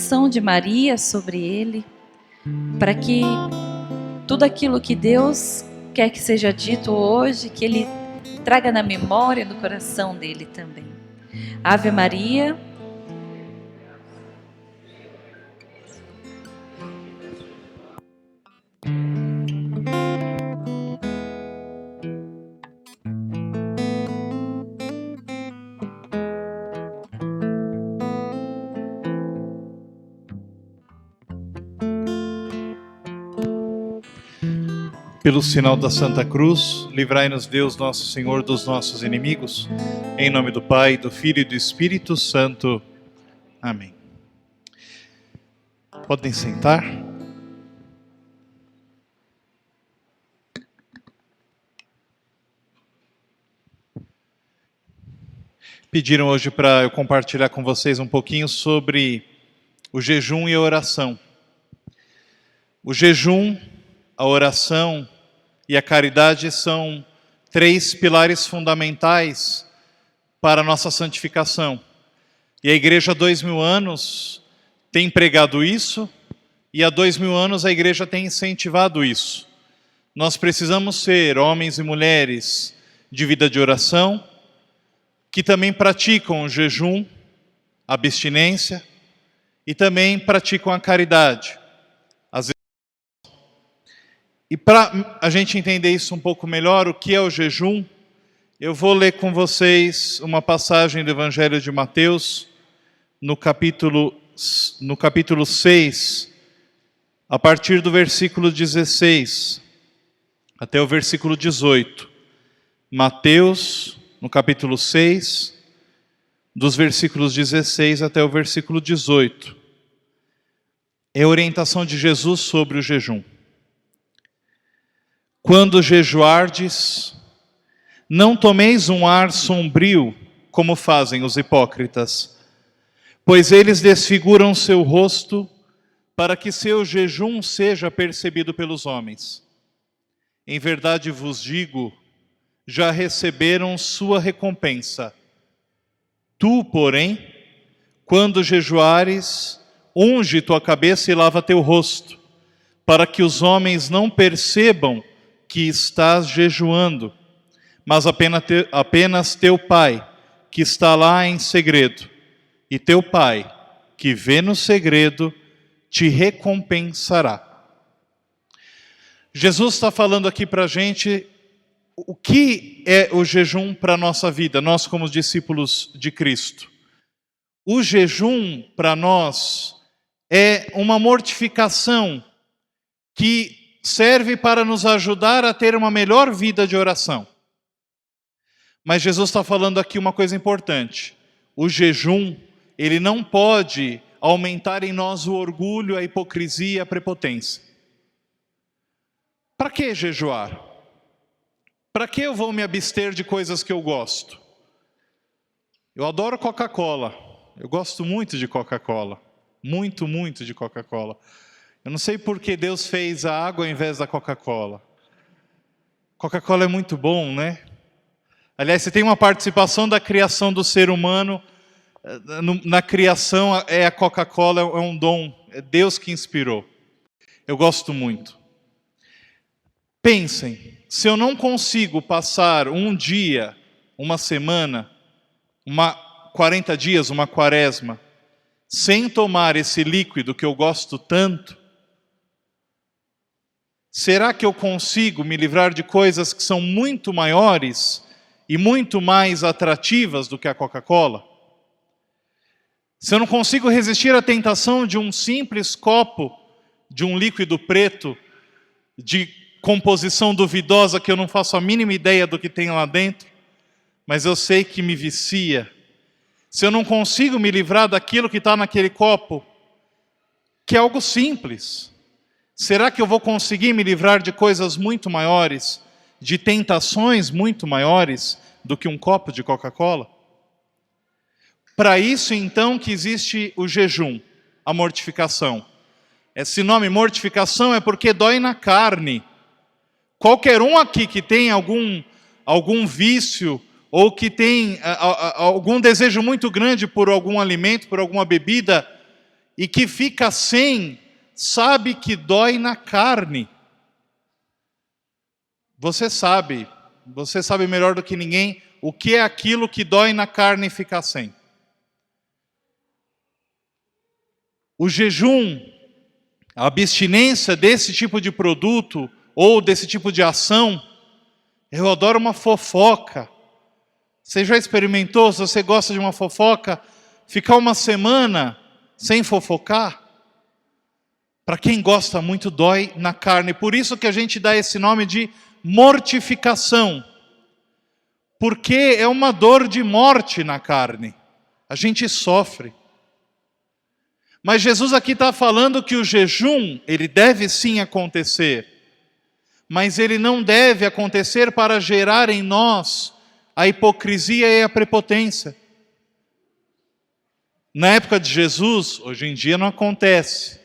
intercessão de Maria sobre ele, para que tudo aquilo que Deus quer que seja dito hoje, que Ele traga na memória, no coração dele também. Ave Maria. Pelo sinal da Santa Cruz, livrai-nos Deus nosso Senhor dos nossos inimigos, em nome do Pai, do Filho e do Espírito Santo. Amém. Podem sentar. Pediram hoje para eu compartilhar com vocês um pouquinho sobre o jejum e a oração. O jejum, a oração e a caridade são 3 pilares fundamentais para a nossa santificação. E a Igreja há 2000 anos tem pregado isso, e há 2000 anos a Igreja tem incentivado isso. Nós precisamos ser homens e mulheres de vida de oração, que também praticam o jejum, a abstinência, e também praticam a caridade. E para a gente entender isso um pouco melhor, o que é o jejum, eu vou ler com vocês uma passagem do Evangelho de Mateus, no capítulo 6, a partir do versículo 16 até o versículo 18. Mateus, no capítulo 6, dos versículos 16 até o versículo 18. É a orientação de Jesus sobre o jejum. Quando jejuardes, não tomeis um ar sombrio, como fazem os hipócritas, pois eles desfiguram seu rosto, para que seu jejum seja percebido pelos homens. Em verdade vos digo, já receberam sua recompensa. Tu, porém, quando jejuares, unge tua cabeça e lava teu rosto, para que os homens não percebam que estás jejuando, mas apenas teu Pai, que está lá em segredo, e teu Pai, que vê no segredo, te recompensará. Jesus está falando aqui para a gente o que é o jejum para a nossa vida, nós como discípulos de Cristo. O jejum para nós é uma mortificação que serve para nos ajudar a ter uma melhor vida de oração. Mas Jesus está falando aqui uma coisa importante. O jejum, ele não pode aumentar em nós o orgulho, a hipocrisia, a prepotência. Para que jejuar? Para que eu vou me abster de coisas que eu gosto? Eu adoro Coca-Cola. Eu gosto muito de Coca-Cola. Muito, muito de Coca-Cola. Eu não sei por que Deus fez a água ao invés da Coca-Cola. Coca-Cola é muito bom, né? Aliás, você tem uma participação da criação do ser humano. Na criação, a Coca-Cola é um dom. É Deus que inspirou. Eu gosto muito. Pensem, se eu não consigo passar um dia, uma semana, 40 dias, uma quaresma, sem tomar esse líquido que eu gosto tanto, será que eu consigo me livrar de coisas que são muito maiores e muito mais atrativas do que a Coca-Cola? Se eu não consigo resistir à tentação de um simples copo de um líquido preto de composição duvidosa que eu não faço a mínima ideia do que tem lá dentro, mas eu sei que me vicia. Se eu não consigo me livrar daquilo que está naquele copo, que é algo simples, será que eu vou conseguir me livrar de coisas muito maiores, de tentações muito maiores do que um copo de Coca-Cola? Para isso, então, que existe o jejum, a mortificação. Esse nome mortificação é porque dói na carne. Qualquer um aqui que tem algum vício ou que tem algum desejo muito grande por algum alimento, por alguma bebida, e que fica sem, sabe que dói na carne. Você sabe melhor do que ninguém o que é aquilo que dói na carne e fica sem. O jejum, a abstinência desse tipo de produto ou desse tipo de ação, eu adoro uma fofoca. Você já experimentou, se você gosta de uma fofoca, ficar uma semana sem fofocar? Para quem gosta muito, dói na carne. Por isso que a gente dá esse nome de mortificação. Porque é uma dor de morte na carne. A gente sofre. Mas Jesus aqui está falando que o jejum, ele deve sim acontecer. Mas ele não deve acontecer para gerar em nós a hipocrisia e a prepotência. Na época de Jesus, hoje em dia não acontece.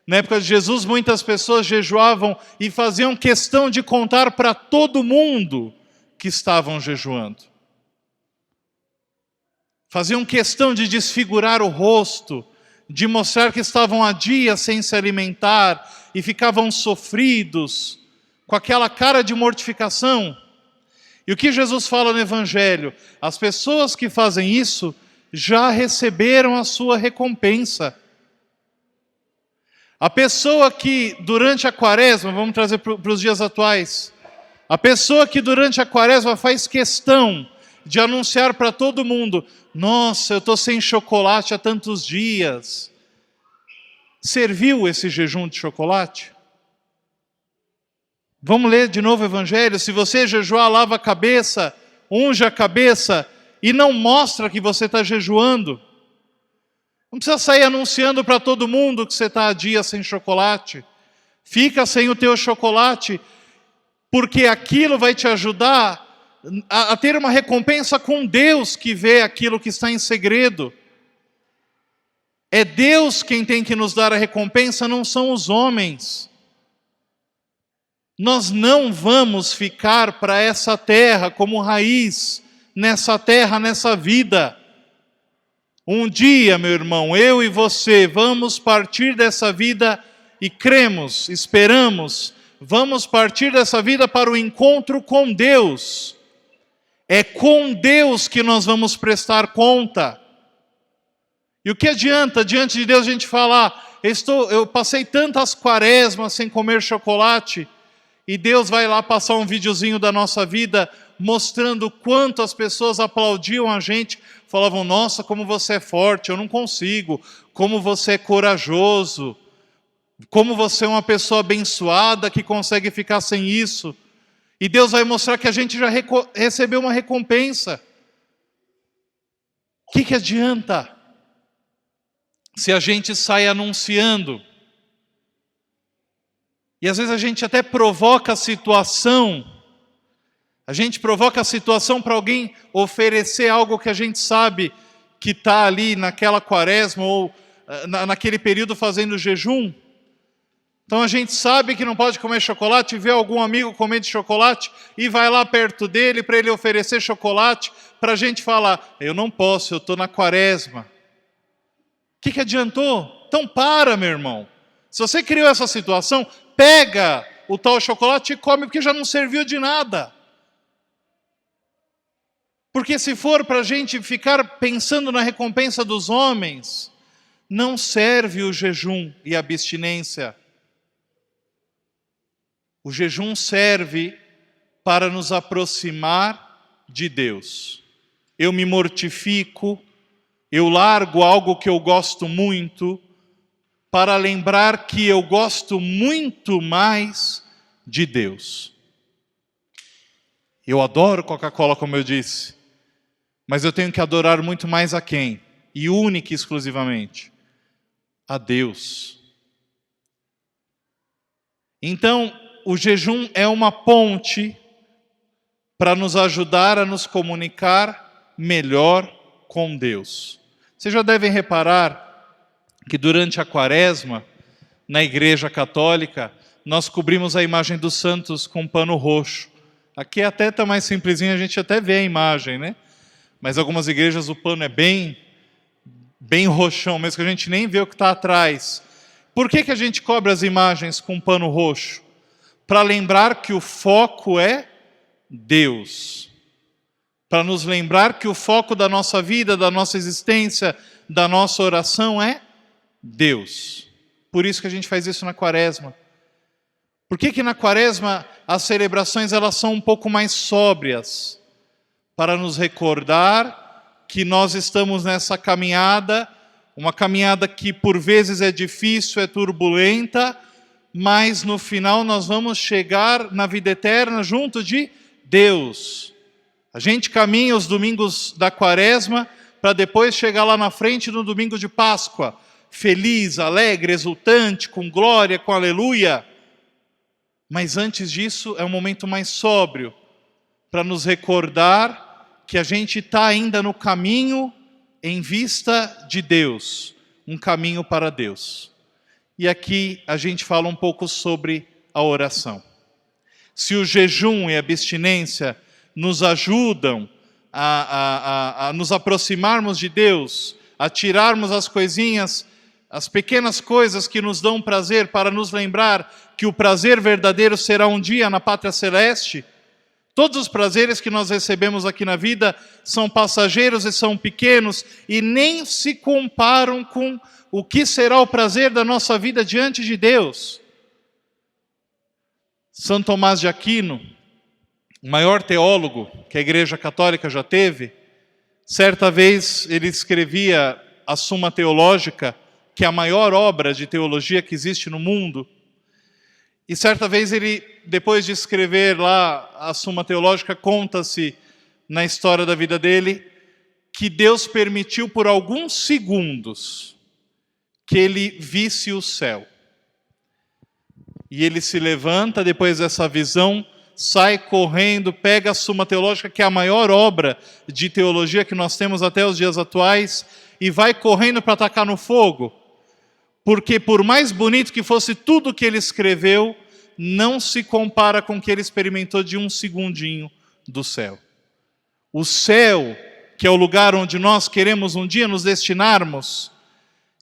Na época de Jesus, muitas pessoas jejuavam e faziam questão de contar para todo mundo que estavam jejuando. Faziam questão de desfigurar o rosto, de mostrar que estavam há dias sem se alimentar e ficavam sofridos, com aquela cara de mortificação. E o que Jesus fala no Evangelho? As pessoas que fazem isso já receberam a sua recompensa. A pessoa que durante a quaresma, vamos trazer para os dias atuais, a pessoa que durante a quaresma faz questão de anunciar para todo mundo: nossa, eu estou sem chocolate há tantos dias. Serviu esse jejum de chocolate? Vamos ler de novo o Evangelho. Se você jejuar, lava a cabeça, unge a cabeça e não mostra que você está jejuando. Não precisa sair anunciando para todo mundo que você está há dias sem chocolate. Fica sem o teu chocolate, porque aquilo vai te ajudar a ter uma recompensa com Deus que vê aquilo que está em segredo. É Deus quem tem que nos dar a recompensa, não são os homens. Nós não vamos ficar para essa terra como raiz, nessa terra, nessa vida. Um dia, meu irmão, eu e você vamos partir dessa vida e cremos, esperamos, vamos partir dessa vida para o encontro com Deus. É com Deus que nós vamos prestar conta. E o que adianta diante de Deus a gente falar: eu passei tantas quaresmas sem comer chocolate, e Deus vai lá passar um videozinho da nossa vida mostrando quanto as pessoas aplaudiam a gente, falavam: nossa, como você é forte, eu não consigo, como você é corajoso, como você é uma pessoa abençoada que consegue ficar sem isso. E Deus vai mostrar que a gente já recebeu uma recompensa. O que adianta se a gente sai anunciando? E às vezes a gente até provoca a situação. A gente provoca a situação para alguém oferecer algo que a gente sabe que está ali naquela quaresma ou naquele período fazendo jejum. Então a gente sabe que não pode comer chocolate, vê algum amigo comendo chocolate e vai lá perto dele para ele oferecer chocolate, para a gente falar: eu não posso, eu estou na quaresma. O que adiantou? Então para, meu irmão. Se você criou essa situação, pega o tal chocolate e come, porque já não serviu de nada. Porque se for para a gente ficar pensando na recompensa dos homens, não serve o jejum e a abstinência. O jejum serve para nos aproximar de Deus. Eu me mortifico, eu largo algo que eu gosto muito, para lembrar que eu gosto muito mais de Deus. Eu adoro Coca-Cola, como eu disse, mas eu tenho que adorar muito mais a quem? E única e exclusivamente a Deus. Então, o jejum é uma ponte para nos ajudar a nos comunicar melhor com Deus. Vocês já devem reparar que durante a quaresma, na Igreja Católica, nós cobrimos a imagem dos santos com um pano roxo. Aqui até está mais simplesinho, a gente até vê a imagem, né? Mas algumas igrejas o pano é bem bem roxão, mesmo que a gente nem vê o que está atrás. Por que a gente cobre as imagens com um pano roxo? Para lembrar que o foco é Deus. Para nos lembrar que o foco da nossa vida, da nossa existência, da nossa oração é Deus. Por isso que a gente faz isso na Quaresma. Por que na Quaresma as celebrações elas são um pouco mais sóbrias? Para nos recordar que nós estamos nessa caminhada, uma caminhada que por vezes é difícil, é turbulenta, mas no final nós vamos chegar na vida eterna junto de Deus. A gente caminha os domingos da Quaresma para depois chegar lá na frente no domingo de Páscoa, feliz, alegre, exultante, com glória, com aleluia. Mas antes disso é um momento mais sóbrio, para nos recordar que a gente está ainda no caminho em vista de Deus, um caminho para Deus. E aqui a gente fala um pouco sobre a oração. Se o jejum e a abstinência nos ajudam a nos aproximarmos de Deus, a tirarmos as coisinhas, as pequenas coisas que nos dão prazer, para nos lembrar que o prazer verdadeiro será um dia na pátria celeste. Todos os prazeres que nós recebemos aqui na vida são passageiros e são pequenos e nem se comparam com o que será o prazer da nossa vida diante de Deus. São Tomás de Aquino, o maior teólogo que a Igreja Católica já teve, certa vez ele escrevia a Suma Teológica, que é a maior obra de teologia que existe no mundo. E certa vez ele, depois de escrever lá a Suma Teológica, conta-se na história da vida dele que Deus permitiu por alguns segundos que ele visse o céu. E ele se levanta depois dessa visão, sai correndo, pega a Suma Teológica, que é a maior obra de teologia que nós temos até os dias atuais, e vai correndo para atacar no fogo. Porque por mais bonito que fosse tudo que ele escreveu, não se compara com o que ele experimentou de um segundinho do céu. O céu, que é o lugar onde nós queremos um dia nos destinarmos,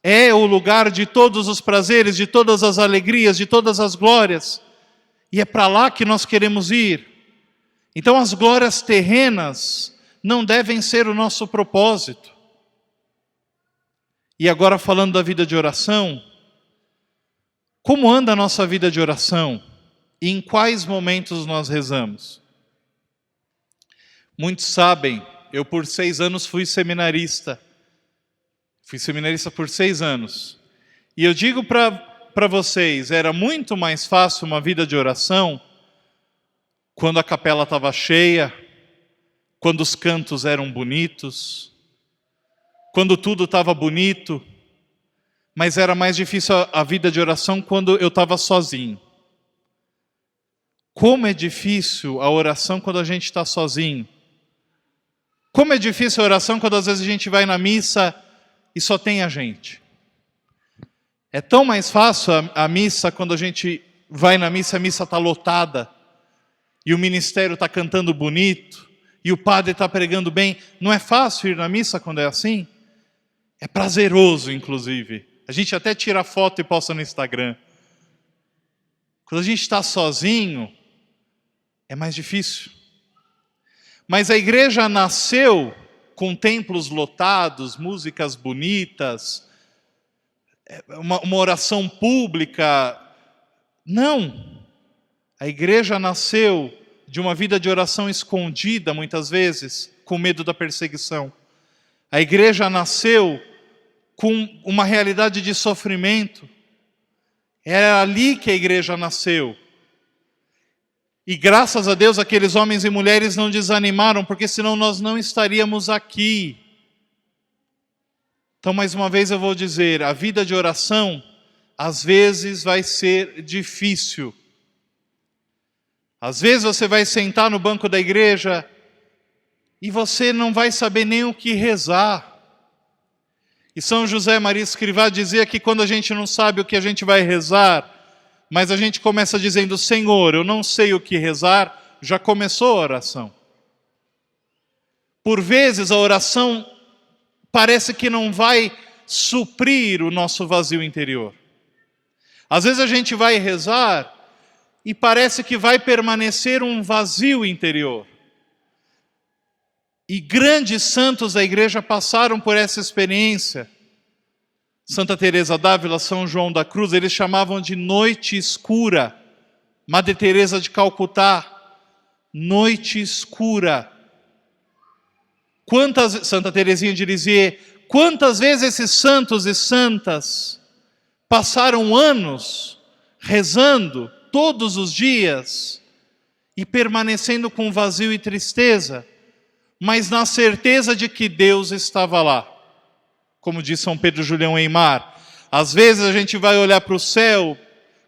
é o lugar de todos os prazeres, de todas as alegrias, de todas as glórias. E é para lá que nós queremos ir. Então as glórias terrenas não devem ser o nosso propósito. E agora falando da vida de oração, como anda a nossa vida de oração? E em quais momentos nós rezamos? Muitos sabem, eu por 6 anos fui seminarista. Fui seminarista por 6 anos. E eu digo para vocês, era muito mais fácil uma vida de oração quando a capela estava cheia, quando os cantos eram bonitos, quando tudo estava bonito, mas era mais difícil a vida de oração quando eu estava sozinho. Como é difícil a oração quando a gente está sozinho. Como é difícil a oração quando às vezes a gente vai na missa e só tem a gente. É tão mais fácil a missa quando a gente vai na missa, a missa está lotada, e o ministério está cantando bonito, e o padre está pregando bem. Não é fácil ir na missa quando é assim? É prazeroso, inclusive. A gente até tira foto e posta no Instagram. Quando a gente está sozinho, é mais difícil. Mas a igreja nasceu com templos lotados, músicas bonitas, uma oração pública. Não. A igreja nasceu de uma vida de oração escondida, muitas vezes, com medo da perseguição. A igreja nasceu com uma realidade de sofrimento. Era ali que a igreja nasceu. E graças a Deus aqueles homens e mulheres não desanimaram, porque senão nós não estaríamos aqui. Então, mais uma vez eu vou dizer, a vida de oração às vezes vai ser difícil. Às vezes você vai sentar no banco da igreja e você não vai saber nem o que rezar. E São José Maria Escrivá dizia que quando a gente não sabe o que a gente vai rezar, mas a gente começa dizendo, Senhor, eu não sei o que rezar, já começou a oração. Por vezes a oração parece que não vai suprir o nosso vazio interior. Às vezes a gente vai rezar e parece que vai permanecer um vazio interior. E grandes santos da igreja passaram por essa experiência. Santa Teresa d'Ávila, São João da Cruz, eles chamavam de noite escura. Madre Teresa de Calcutá, noite escura. Santa Teresinha de Lisieux, quantas vezes esses santos e santas passaram anos rezando todos os dias e permanecendo com vazio e tristeza, mas na certeza de que Deus estava lá. Como diz São Pedro Julião Eymar, às vezes a gente vai olhar para o céu,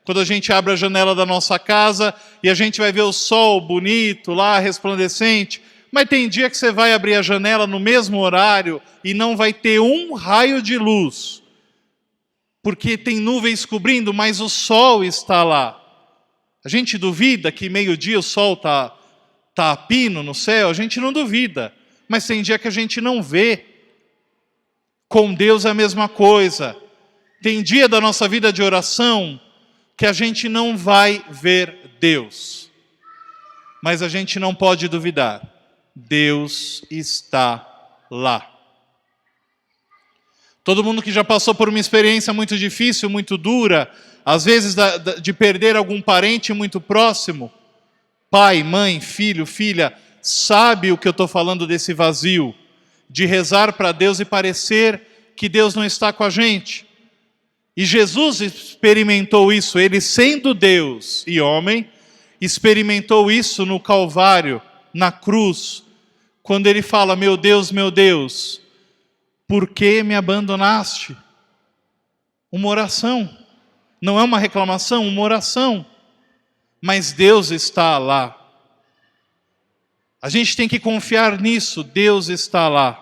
quando a gente abre a janela da nossa casa e a gente vai ver o sol bonito lá, resplandecente, mas tem dia que você vai abrir a janela no mesmo horário e não vai ter um raio de luz, porque tem nuvens cobrindo, mas o sol está lá. A gente duvida que meio-dia o sol está a pino no céu? A gente não duvida, mas tem dia que a gente não vê. Com Deus é a mesma coisa. Tem dia da nossa vida de oração que a gente não vai ver Deus. Mas a gente não pode duvidar. Deus está lá. Todo mundo que já passou por uma experiência muito difícil, muito dura, às vezes de perder algum parente muito próximo, pai, mãe, filho, filha, sabe o que eu estou falando desse vazio, de rezar para Deus e parecer que Deus não está com a gente. E Jesus experimentou isso, ele sendo Deus e homem, experimentou isso no Calvário, na cruz, quando ele fala, meu Deus, por que me abandonaste? Uma oração, não é uma reclamação, uma oração. Mas Deus está lá. A gente tem que confiar nisso, Deus está lá.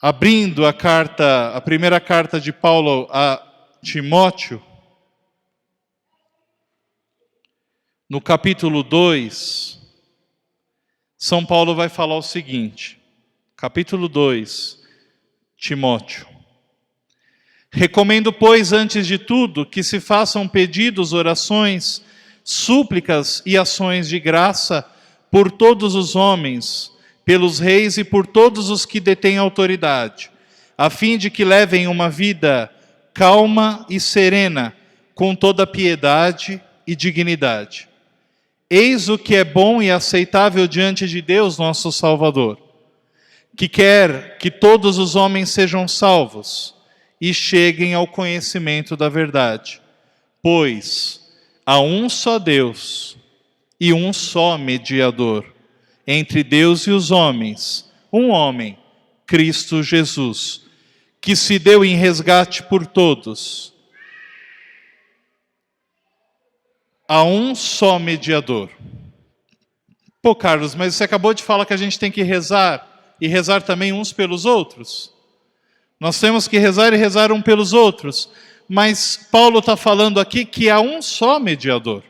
Abrindo a primeira carta de Paulo a Timóteo, no capítulo 2, São Paulo vai falar o seguinte, capítulo 2, Timóteo. Recomendo, pois, antes de tudo, que se façam pedidos, orações, súplicas e ações de graça por todos os homens, pelos reis e por todos os que detêm autoridade, a fim de que levem uma vida calma e serena, com toda piedade e dignidade. Eis o que é bom e aceitável diante de Deus, nosso Salvador, que quer que todos os homens sejam salvos e cheguem ao conhecimento da verdade. Pois há um só Deus e um só mediador entre Deus e os homens, um homem, Cristo Jesus, que se deu em resgate por todos. Há um só mediador. Pô, Carlos, mas você acabou de falar que a gente tem que rezar, e rezar também uns pelos outros. Nós temos que rezar e rezar um pelos outros. Mas Paulo está falando aqui que há um só mediador.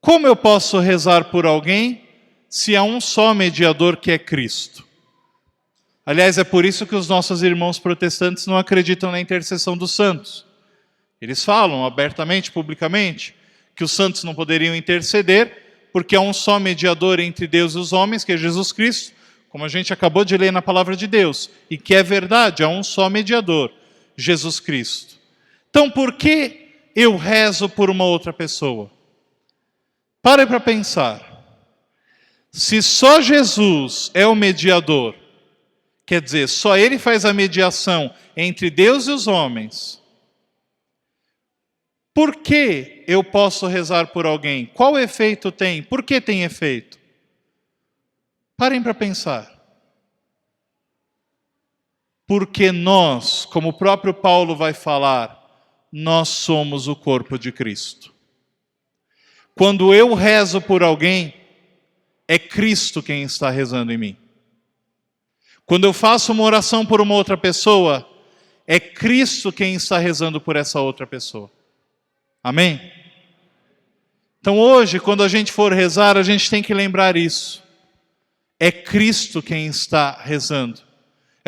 Como eu posso rezar por alguém se há um só mediador que é Cristo? Aliás, é por isso que os nossos irmãos protestantes não acreditam na intercessão dos santos. Eles falam abertamente, publicamente, que os santos não poderiam interceder, porque há um só mediador entre Deus e os homens, que é Jesus Cristo, como a gente acabou de ler na palavra de Deus, e que é verdade, há um só mediador, Jesus Cristo. Então, por que eu rezo por uma outra pessoa? Pare para pensar. Se só Jesus é o mediador, quer dizer, só Ele faz a mediação entre Deus e os homens, por que eu posso rezar por alguém? Qual efeito tem? Por que tem efeito? Parem para pensar. Porque nós, como o próprio Paulo vai falar, nós somos o corpo de Cristo. Quando eu rezo por alguém, é Cristo quem está rezando em mim. Quando eu faço uma oração por uma outra pessoa, é Cristo quem está rezando por essa outra pessoa. Amém? Então hoje, quando a gente for rezar, a gente tem que lembrar isso. É Cristo quem está rezando.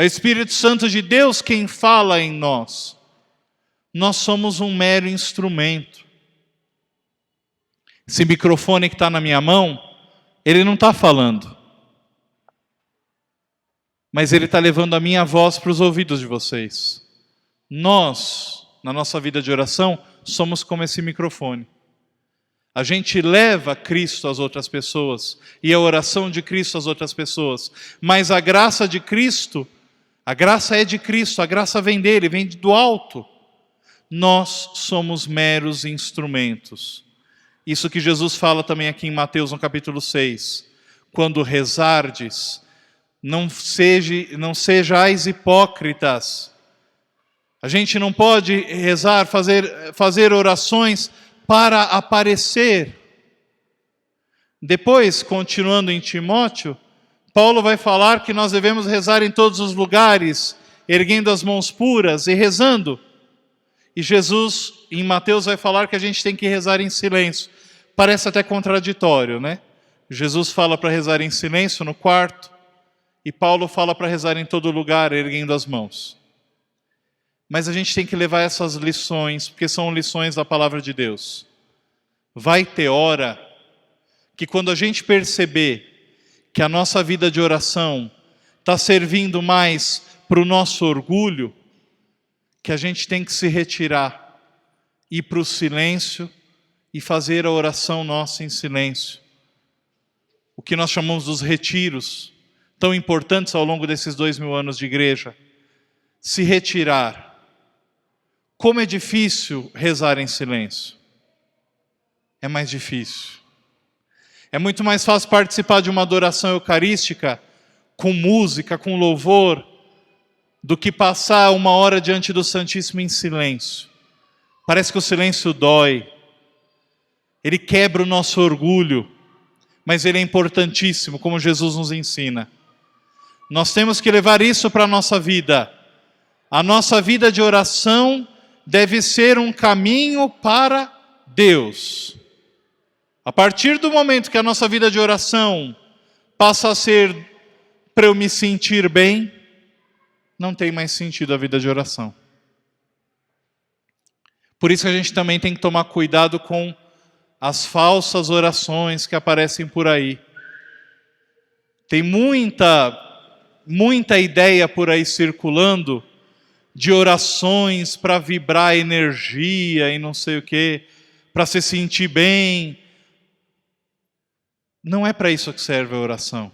É o Espírito Santo de Deus quem fala em nós. Nós somos um mero instrumento. Esse microfone que está na minha mão, ele não está falando. Mas ele está levando a minha voz para os ouvidos de vocês. Nós, na nossa vida de oração, somos como esse microfone. A gente leva Cristo às outras pessoas e a oração de Cristo às outras pessoas. Mas a graça de Cristo, a graça é de Cristo, a graça vem dele, vem do alto. Nós somos meros instrumentos. Isso que Jesus fala também aqui em Mateus, no capítulo 6. Quando rezardes, não sejais hipócritas. A gente não pode rezar, fazer orações para aparecer. Depois, continuando em Timóteo, Paulo vai falar que nós devemos rezar em todos os lugares, erguendo as mãos puras e rezando. E Jesus, em Mateus, vai falar que a gente tem que rezar em silêncio. Parece até contraditório, né? Jesus fala para rezar em silêncio no quarto, e Paulo fala para rezar em todo lugar, erguendo as mãos. Mas a gente tem que levar essas lições, porque são lições da palavra de Deus. Vai ter hora que quando a gente perceber que a nossa vida de oração está servindo mais para o nosso orgulho, que a gente tem que se retirar, ir para o silêncio e fazer a oração nossa em silêncio. O que nós chamamos dos retiros, tão importantes ao longo desses 2000 anos de igreja. Se retirar. Como é difícil rezar em silêncio. É mais difícil. É muito mais fácil participar de uma adoração eucarística, com música, com louvor, do que passar 1 hora diante do Santíssimo em silêncio. Parece que o silêncio dói. Ele quebra o nosso orgulho, mas ele é importantíssimo, como Jesus nos ensina. Nós temos que levar isso para a nossa vida. A nossa vida de oração deve ser um caminho para Deus. A partir do momento que a nossa vida de oração passa a ser para eu me sentir bem, não tem mais sentido a vida de oração. Por isso que a gente também tem que tomar cuidado com as falsas orações que aparecem por aí. Tem muita ideia por aí circulando de orações para vibrar energia e não sei o quê, para se sentir bem. Não é para isso que serve a oração.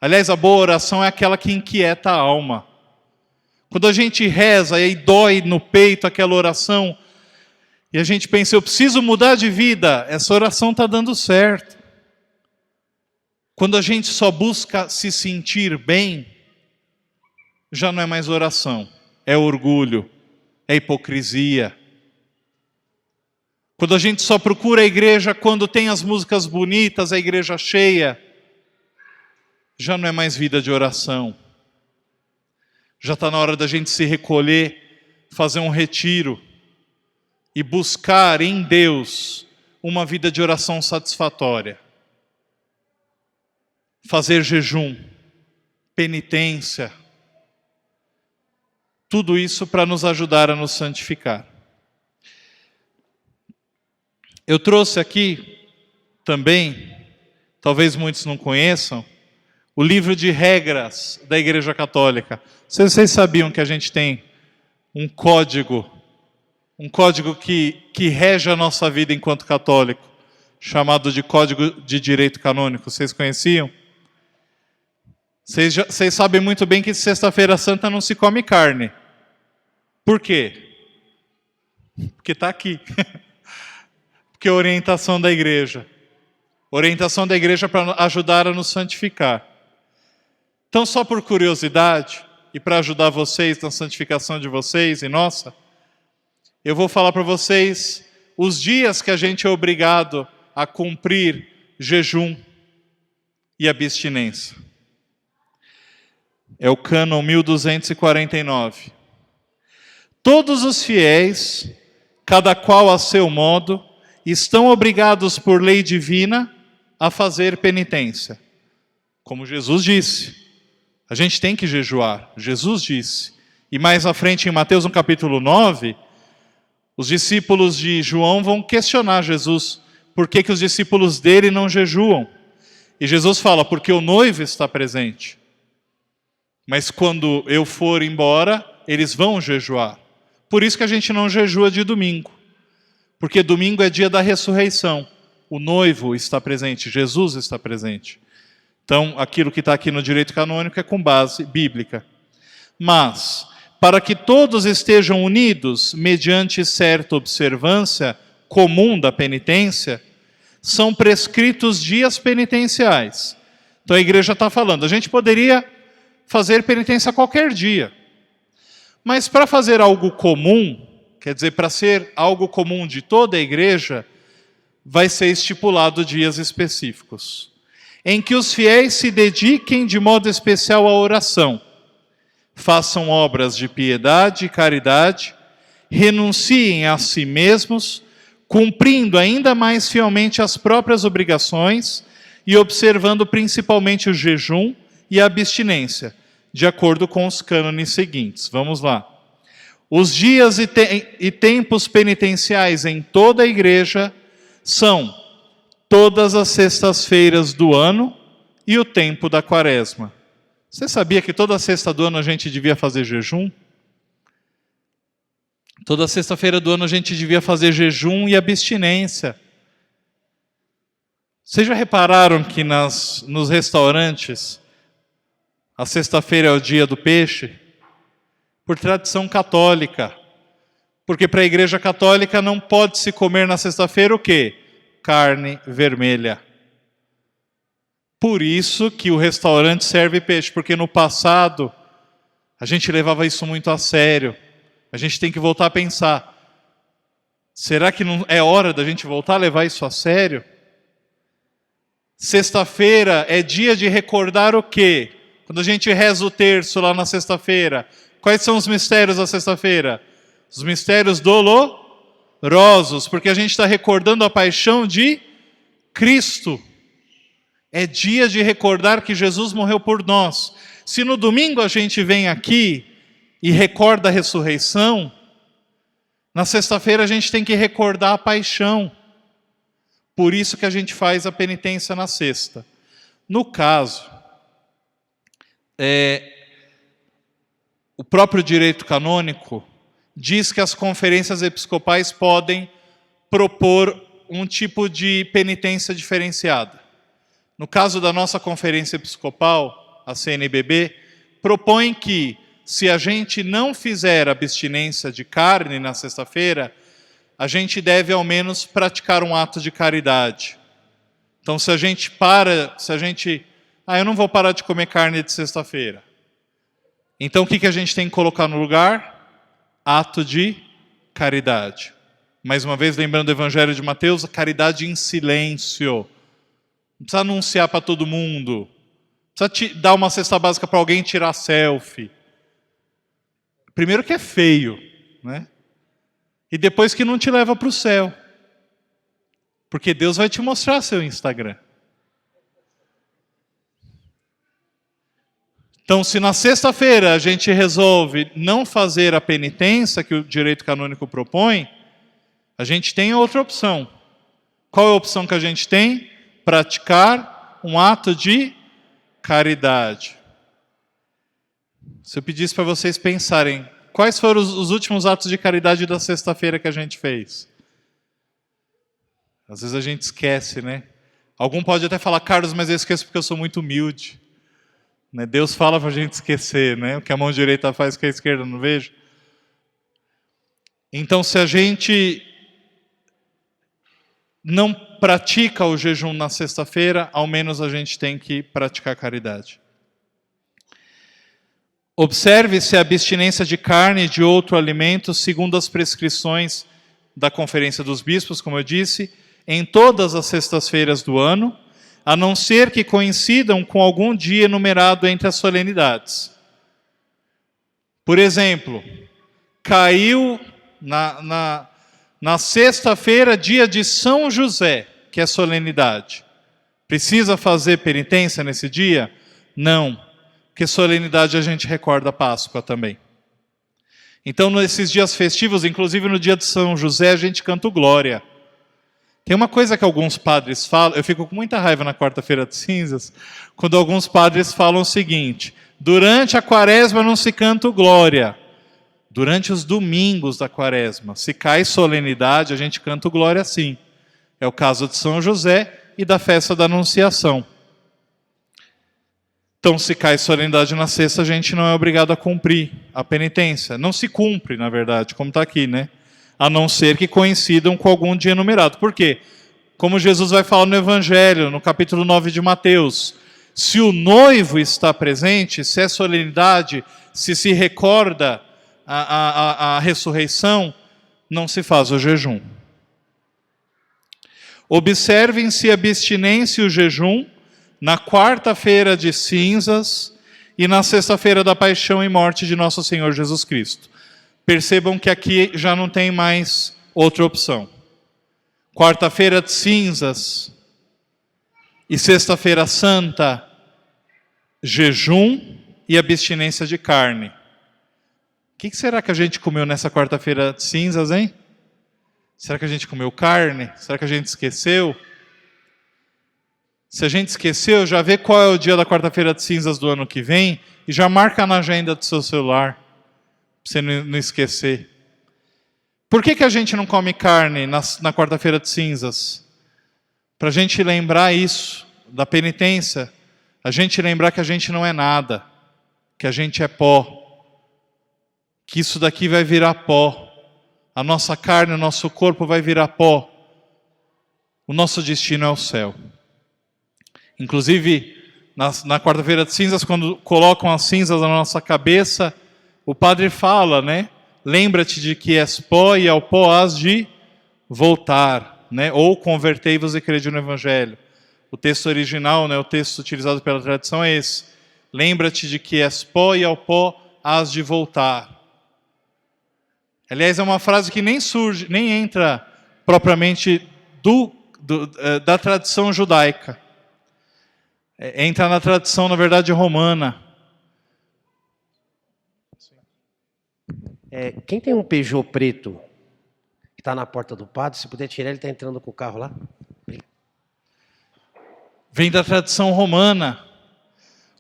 Aliás, a boa oração é aquela que inquieta a alma. Quando a gente reza e aí dói no peito aquela oração, e a gente pensa, eu preciso mudar de vida, essa oração está dando certo. Quando a gente só busca se sentir bem, já não é mais oração, é orgulho, é hipocrisia. Quando a gente só procura a igreja quando tem as músicas bonitas, a igreja cheia, já não é mais vida de oração. Já está na hora da gente se recolher, fazer um retiro e buscar em Deus uma vida de oração satisfatória. Fazer jejum, penitência, tudo isso para nos ajudar a nos santificar. Eu trouxe aqui também, talvez muitos não conheçam, o livro de regras da Igreja Católica. Vocês sabiam que a gente tem um código que rege a nossa vida enquanto católico, chamado de Código de Direito Canônico. Vocês conheciam? Vocês sabem muito bem que sexta-feira santa não se come carne. Por quê? Porque está aqui. Porque é a orientação da igreja. Orientação da igreja para ajudar a nos santificar. Então, só por curiosidade, e para ajudar vocês na santificação de vocês e nossa, eu vou falar para vocês os dias que a gente é obrigado a cumprir jejum e abstinência. É o cânon 1249. Todos os fiéis, cada qual a seu modo, estão obrigados por lei divina a fazer penitência. Como Jesus disse, A gente tem que jejuar, Jesus disse. E mais à frente em Mateus, no capítulo 9, os discípulos de João vão questionar Jesus por que os discípulos dele não jejuam. E Jesus fala, porque o noivo está presente. Mas quando eu for embora, eles vão jejuar. Por isso que a gente não jejua de domingo. Porque domingo é dia da ressurreição. O noivo está presente, Jesus está presente. Então, aquilo que está aqui no direito canônico é com base bíblica. Mas, para que todos estejam unidos, mediante certa observância comum da penitência, são prescritos dias penitenciais. Então a igreja está falando, a gente poderia fazer penitência qualquer dia. Mas para fazer algo comum, quer dizer, para ser algo comum de toda a igreja, vai ser estipulado dias específicos, em que os fiéis se dediquem de modo especial à oração, façam obras de piedade e caridade, renunciem a si mesmos, cumprindo ainda mais fielmente as próprias obrigações e observando principalmente o jejum e a abstinência, de acordo com os cânones seguintes. Vamos lá. Os dias e tempos penitenciais em toda a igreja são todas as sextas-feiras do ano e o tempo da quaresma. Você sabia que toda sexta do ano a gente devia fazer jejum? Toda sexta-feira do ano a gente devia fazer jejum e abstinência. Vocês já repararam que nos restaurantes, a sexta-feira é o dia do peixe? Por tradição católica. Porque para a igreja católica não pode se comer na sexta-feira o quê? Carne vermelha. Por isso que o restaurante serve peixe, porque no passado a gente levava isso muito a sério. A gente tem que voltar a pensar, será que não é hora da gente voltar a levar isso a sério? Sexta-feira é dia de recordar o quê? Quando a gente reza o terço lá na sexta-feira, quais são os mistérios da sexta-feira? Os mistérios dolorosos, porque a gente está recordando a paixão de Cristo. É dia de recordar que Jesus morreu por nós. Se no domingo a gente vem aqui e recorda a ressurreição, na sexta-feira a gente tem que recordar a paixão. Por isso que a gente faz a penitência na sexta. No caso, o próprio direito canônico diz que as conferências episcopais podem propor um tipo de penitência diferenciada. No caso da nossa conferência episcopal, a CNBB, propõe que, se a gente não fizer abstinência de carne na sexta-feira, a gente deve ao menos praticar um ato de caridade. Então se a gente eu não vou parar de comer carne de sexta-feira. Então o que a gente tem que colocar no lugar? Ato de caridade. Mais uma vez, lembrando do Evangelho de Mateus, a caridade em silêncio. Não precisa anunciar para todo mundo. Não precisa dar uma cesta básica para alguém tirar selfie. Primeiro que é feio, né? E depois que não te leva para o céu. Porque Deus vai te mostrar seu Instagram. Então, se na sexta-feira a gente resolve não fazer a penitência que o direito canônico propõe, a gente tem outra opção. Qual é a opção que a gente tem? Praticar um ato de caridade. Se eu pedisse para vocês pensarem, quais foram os últimos atos de caridade da sexta-feira que a gente fez? Às vezes a gente esquece, né? Algum pode até falar, Carlos, mas eu esqueço porque eu sou muito humilde. Né? Deus fala para a gente esquecer, né? O que a mão direita faz que a esquerda não veja. Então, se a gente não pratica o jejum na sexta-feira, ao menos a gente tem que praticar caridade. Observe-se a abstinência de carne e de outro alimento, segundo as prescrições da Conferência dos Bispos, como eu disse, em todas as sextas-feiras do ano, a não ser que coincidam com algum dia enumerado entre as solenidades. Por exemplo, caiu na sexta-feira, dia de São José, que é solenidade. Precisa fazer penitência nesse dia? Não. porque solenidade a gente recorda a Páscoa também. Então, nesses dias festivos, inclusive no dia de São José, a gente canta o Glória. Tem uma coisa que alguns padres falam, eu fico com muita raiva na quarta-feira de cinzas, quando alguns padres falam o seguinte: durante a quaresma não se canta o Glória. Durante os domingos da quaresma, se cai solenidade, a gente canta o Glória sim. É o caso de São José e da festa da Anunciação. Então, se cai solenidade na sexta, a gente não é obrigado a cumprir a penitência. Não se cumpre, na verdade, como está aqui, né? A não ser que coincidam com algum dia numerado. Por quê? Como Jesus vai falar no Evangelho, no capítulo 9 de Mateus, se o noivo está presente, se é solenidade, se recorda a ressurreição, não se faz o jejum. Observem-se a abstinência e o jejum na quarta-feira de cinzas e na sexta-feira da paixão e morte de nosso Senhor Jesus Cristo. Percebam que aqui já não tem mais outra opção. Quarta-feira de cinzas e sexta-feira santa, jejum e abstinência de carne. O que será que a gente comeu nessa quarta-feira de cinzas, hein? Será que a gente comeu carne? Será que a gente esqueceu? Se a gente esqueceu, já vê qual é o dia da quarta-feira de cinzas do ano que vem e já marca na agenda do seu celular, para você não esquecer. Por que a gente não come carne na quarta-feira de cinzas? Para a gente lembrar isso, da penitência, a gente lembrar que a gente não é nada, que a gente é pó, que isso daqui vai virar pó, a nossa carne, o nosso corpo vai virar pó, o nosso destino é o céu. Inclusive, na quarta-feira de cinzas, quando colocam as cinzas na nossa cabeça, o padre fala, né? Lembra-te de que és pó e ao pó has de voltar, né? Ou convertei-vos e crede no Evangelho. O texto original, né, o texto utilizado pela tradição é esse. Lembra-te de que és pó e ao pó has de voltar. Aliás, é uma frase que nem surge, nem entra propriamente da tradição judaica. Entra na tradição, na verdade, romana. Quem tem um Peugeot preto que está na porta do padre, se puder tirar, ele está entrando com o carro lá. Vem da tradição romana.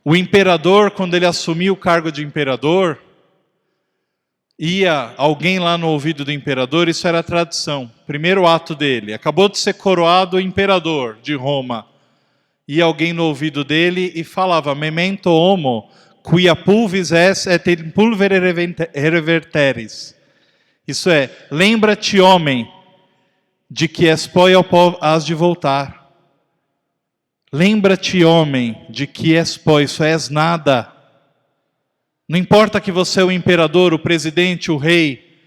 O imperador, quando ele assumiu o cargo de imperador, ia alguém lá no ouvido do imperador, isso era a tradição. Primeiro ato dele, acabou de ser coroado imperador de Roma. Ia alguém no ouvido dele e falava: memento homo, quia pulvis es et in pulvere reverteris. Isso é, lembra-te, homem, de que és pó e ao pó has de voltar. Lembra-te, homem, de que és pó, isso és nada. Não importa que você é o imperador, o presidente, o rei,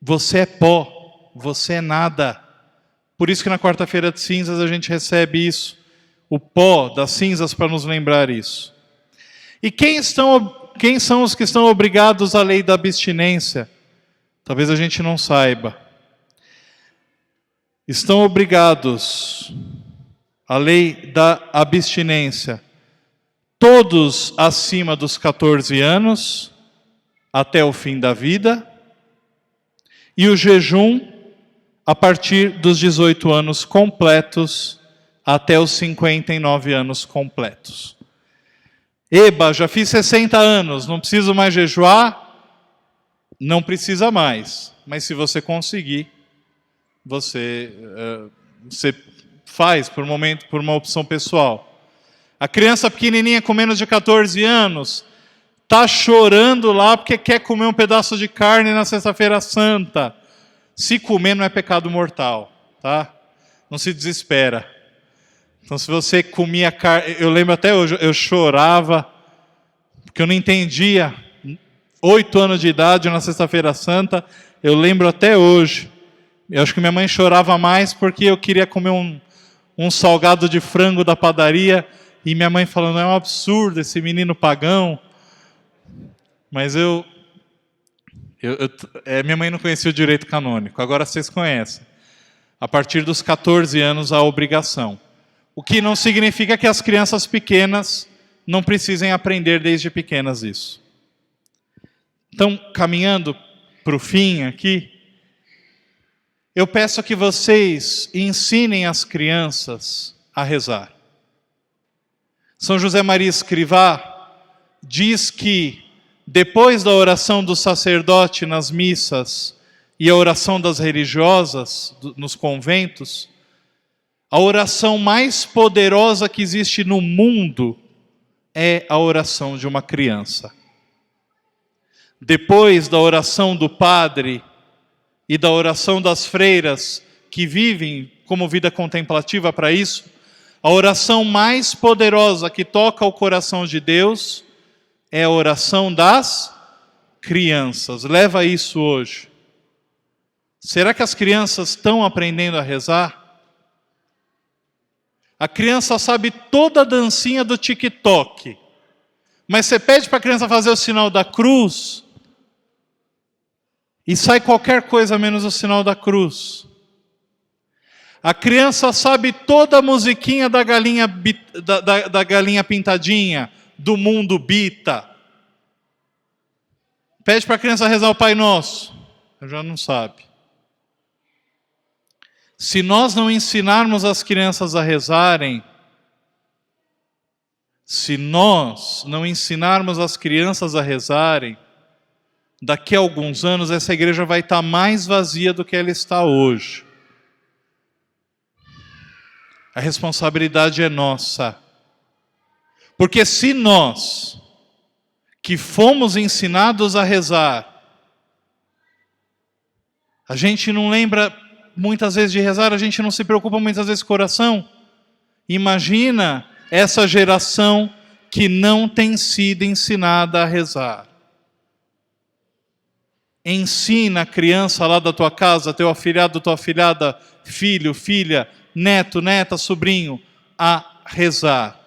você é pó, você é nada. Por isso que na quarta-feira de cinzas a gente recebe isso. O pó das cinzas para nos lembrar isso. E quem são os que estão obrigados à lei da abstinência? Talvez a gente não saiba. Estão obrigados à lei da abstinência todos acima dos 14 anos, até o fim da vida, e o jejum a partir dos 18 anos completos, até os 59 anos completos. Eba, já fiz 60 anos, não preciso mais jejuar? Não precisa mais. Mas se você conseguir, você faz por uma opção pessoal. A criança pequenininha com menos de 14 anos está chorando lá porque quer comer um pedaço de carne na sexta-feira santa. Se comer não é pecado mortal, tá? Não se desespera. Então, se você comia carne, eu lembro até hoje, eu chorava, porque eu não entendia. 8 anos de idade, na sexta-feira santa, eu lembro até hoje. Eu acho que minha mãe chorava mais porque eu queria comer um salgado de frango da padaria, e minha mãe falando: é um absurdo esse menino pagão. Mas minha mãe não conhecia o direito canônico, agora vocês conhecem. A partir dos 14 anos, a obrigação. O que não significa que as crianças pequenas não precisem aprender desde pequenas isso. Então, caminhando para o fim aqui, eu peço que vocês ensinem as crianças a rezar. São José Maria Escrivá diz que depois da oração do sacerdote nas missas e a oração das religiosas nos conventos, a oração mais poderosa que existe no mundo é a oração de uma criança. Depois da oração do padre e da oração das freiras que vivem como vida contemplativa para isso, a oração mais poderosa que toca o coração de Deus é a oração das crianças. Leva isso hoje. Será que as crianças estão aprendendo a rezar? A criança sabe toda a dancinha do TikTok, mas você pede para a criança fazer o sinal da cruz e sai qualquer coisa menos o sinal da cruz. A criança sabe toda a musiquinha da galinha, da galinha pintadinha, do mundo bita. Pede para a criança rezar o Pai Nosso, já não sabe. Se nós não ensinarmos as crianças a rezarem, daqui a alguns anos essa igreja vai estar mais vazia do que ela está hoje. A responsabilidade é nossa. Porque se nós, que fomos ensinados a rezar, a gente não lembra muitas vezes de rezar, a gente não se preocupa muitas vezes com o coração, imagina essa geração que não tem sido ensinada a rezar. Ensina a criança lá da tua casa, teu afilhado, tua afilhada, filho, filha, neto, neta, sobrinho, a rezar.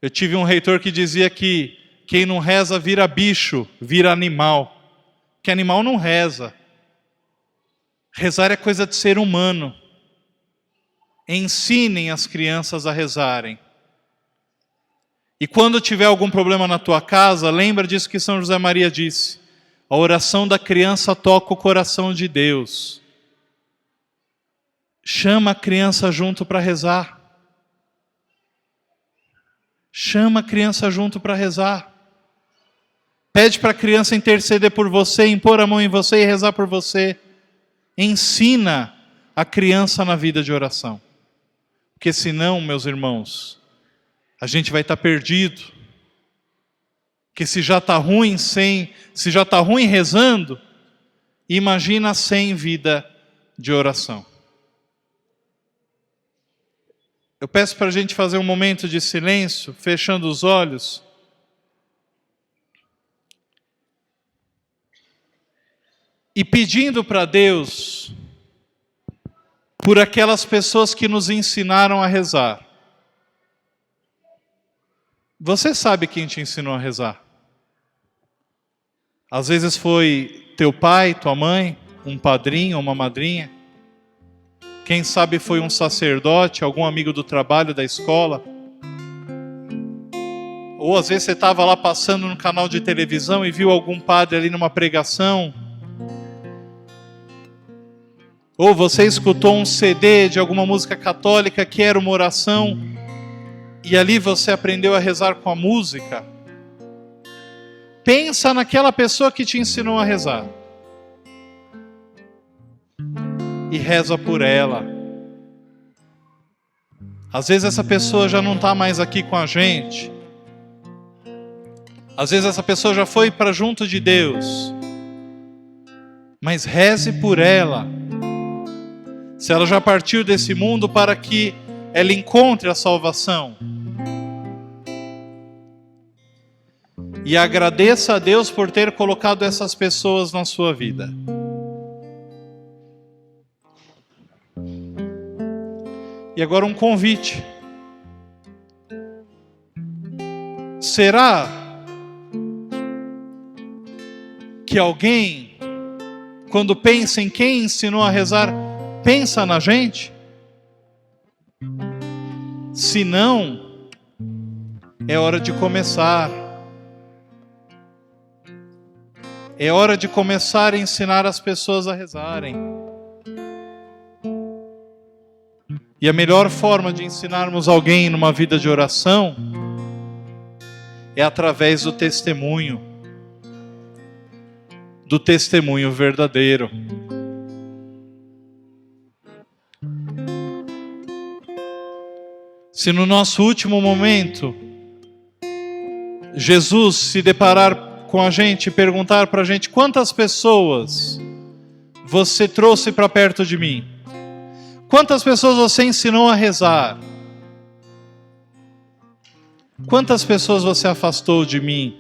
Eu tive um reitor que dizia que quem não reza vira bicho, vira animal. Que animal não reza. Rezar é coisa de ser humano. Ensinem as crianças a rezarem. E quando tiver algum problema na tua casa, lembra disso que São José Maria disse. A oração da criança toca o coração de Deus. Chama a criança junto para rezar. Chama a criança junto para rezar. Pede para a criança interceder por você, impor a mão em você e rezar por você. Ensina a criança na vida de oração. Porque senão, meus irmãos, a gente vai estar perdido. Porque se já está ruim rezando, imagina sem vida de oração. Eu peço para a gente fazer um momento de silêncio, fechando os olhos. E pedindo para Deus por aquelas pessoas que nos ensinaram a rezar. Você sabe quem te ensinou a rezar? Às vezes foi teu pai, tua mãe, um padrinho, uma madrinha. Quem sabe foi um sacerdote, algum amigo do trabalho, da escola. Ou às vezes você estava lá passando no canal de televisão e viu algum padre ali numa pregação. Ou você escutou um CD de alguma música católica que era uma oração e ali você aprendeu a rezar com a música. Pensa naquela pessoa que te ensinou a rezar. E reza por ela. Às vezes essa pessoa já não está mais aqui com a gente. Às vezes essa pessoa já foi para junto de Deus. Mas reze por ela. Se ela já partiu desse mundo, para que ela encontre a salvação. E agradeça a Deus por ter colocado essas pessoas na sua vida. E agora um convite. Será que alguém, quando pensa em quem ensinou a rezar, pensa na gente? Se não, É hora de começar. É hora de começar a ensinar as pessoas a rezarem. E a melhor forma de ensinarmos alguém numa vida de oração é através do testemunho verdadeiro. Se no nosso último momento Jesus se deparar com a gente e perguntar para a gente: quantas pessoas você trouxe para perto de mim? Quantas pessoas você ensinou a rezar? Quantas pessoas você afastou de mim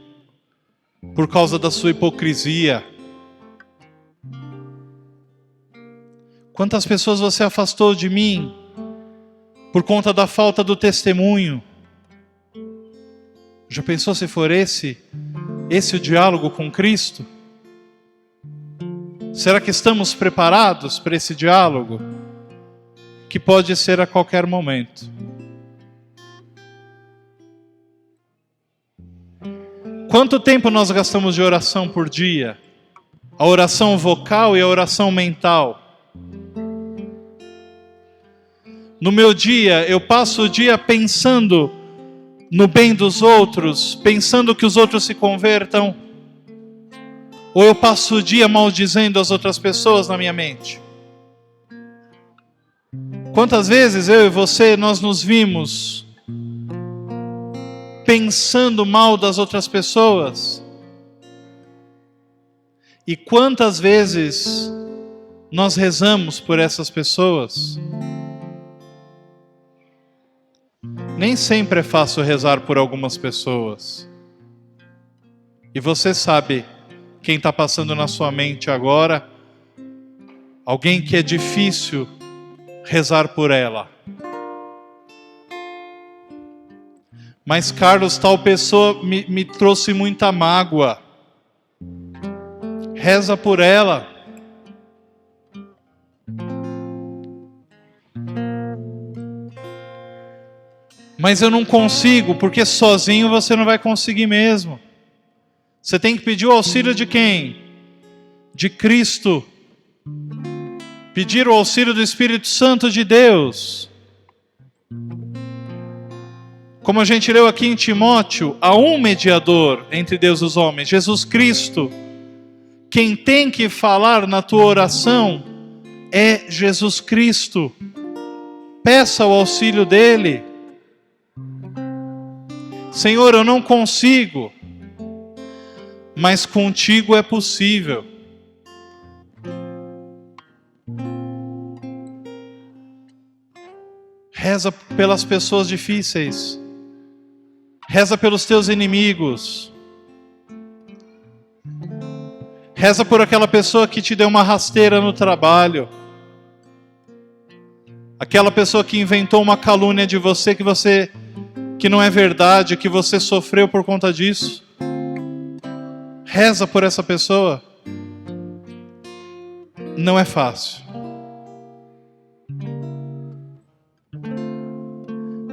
por causa da sua hipocrisia? Quantas pessoas você afastou de mim por conta da falta do testemunho? Já pensou se for esse o diálogo com Cristo? Será que estamos preparados para esse diálogo? Que pode ser a qualquer momento. Quanto tempo nós gastamos de oração por dia? A oração vocal e a oração mental. No meu dia, eu passo o dia pensando no bem dos outros, pensando que os outros se convertam? Ou eu passo o dia maldizendo as outras pessoas na minha mente? Quantas vezes eu e você, nós nos vimos pensando mal das outras pessoas? E quantas vezes nós rezamos por essas pessoas? Nem sempre é fácil rezar por algumas pessoas. E você sabe quem está passando na sua mente agora? Alguém que é difícil rezar por ela. Mas Carlos, tal pessoa me trouxe muita mágoa. Reza por ela. Mas eu não consigo, porque sozinho você não vai conseguir mesmo. Você tem que pedir o auxílio de quem? De Cristo. Pedir o auxílio do Espírito Santo de Deus. Como a gente leu aqui em Timóteo, há um mediador entre Deus e os homens, Jesus Cristo. Quem tem que falar na tua oração é Jesus Cristo. Peça o auxílio dele. Senhor, eu não consigo, mas contigo é possível. Reza pelas pessoas difíceis. Reza pelos teus inimigos. Reza por aquela pessoa que te deu uma rasteira no trabalho. Aquela pessoa que inventou uma calúnia de você que não é verdade, que você sofreu por conta disso. Reza por essa pessoa. Não é fácil.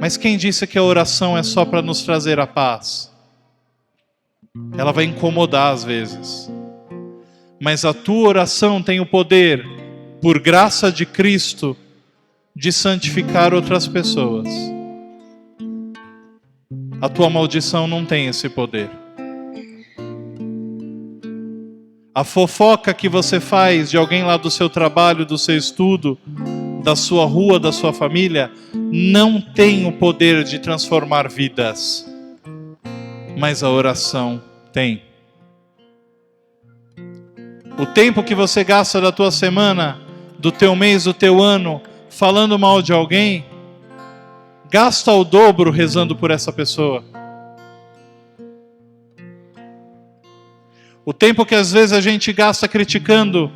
Mas quem disse que a oração é só para nos trazer a paz? Ela vai incomodar às vezes. Mas a tua oração tem o poder, por graça de Cristo, de santificar outras pessoas. A tua maldição não tem esse poder. A fofoca que você faz de alguém lá do seu trabalho, do seu estudo, da sua rua, da sua família, não tem o poder de transformar vidas. Mas a oração tem. O tempo que você gasta da tua semana, do teu mês, do teu ano, falando mal de alguém, gasta o dobro rezando por essa pessoa. O tempo que às vezes a gente gasta criticando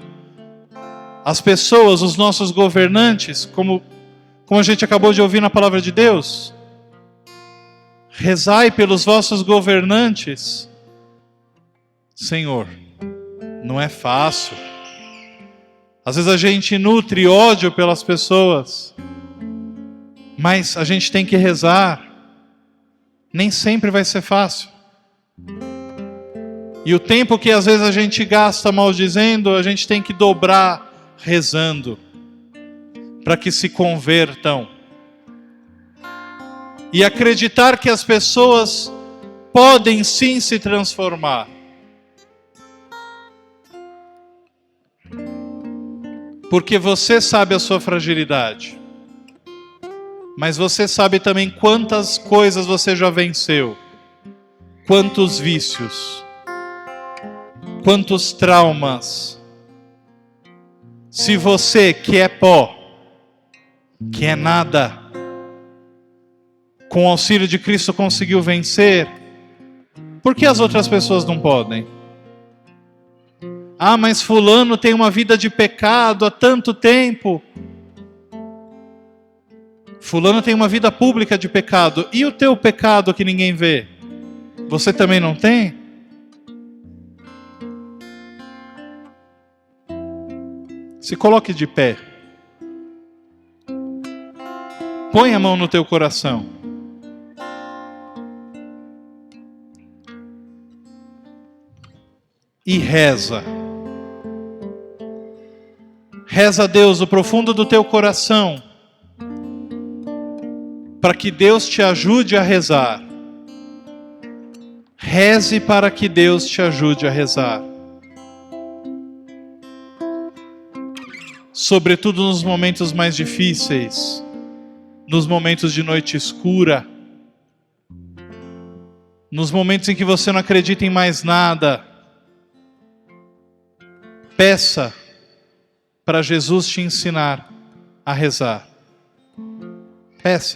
as pessoas, os nossos governantes, como a gente acabou de ouvir na palavra de Deus. Rezai pelos vossos governantes. Senhor, não é fácil. Às vezes a gente nutre ódio pelas pessoas. Mas a gente tem que rezar. Nem sempre vai ser fácil. E o tempo que às vezes a gente gasta maldizendo, a gente tem que dobrar rezando, para que se convertam. E acreditar que as pessoas podem sim se transformar. Porque você sabe a sua fragilidade. Mas você sabe também quantas coisas você já venceu. Quantos vícios. Quantos traumas. Se você, que é pó, que é nada, com o auxílio de Cristo conseguiu vencer, por que as outras pessoas não podem? Ah, mas fulano tem uma vida de pecado há tanto tempo. Fulano tem uma vida pública de pecado. E o teu pecado que ninguém vê? Você também não tem? Se coloque de pé. Põe a mão no teu coração. E reza. Reza a Deus do profundo do teu coração, para que Deus te ajude a rezar. Reze para que Deus te ajude a rezar. Sobretudo nos momentos mais difíceis, nos momentos de noite escura, nos momentos em que você não acredita em mais nada. Peça para Jesus te ensinar a rezar. Peça.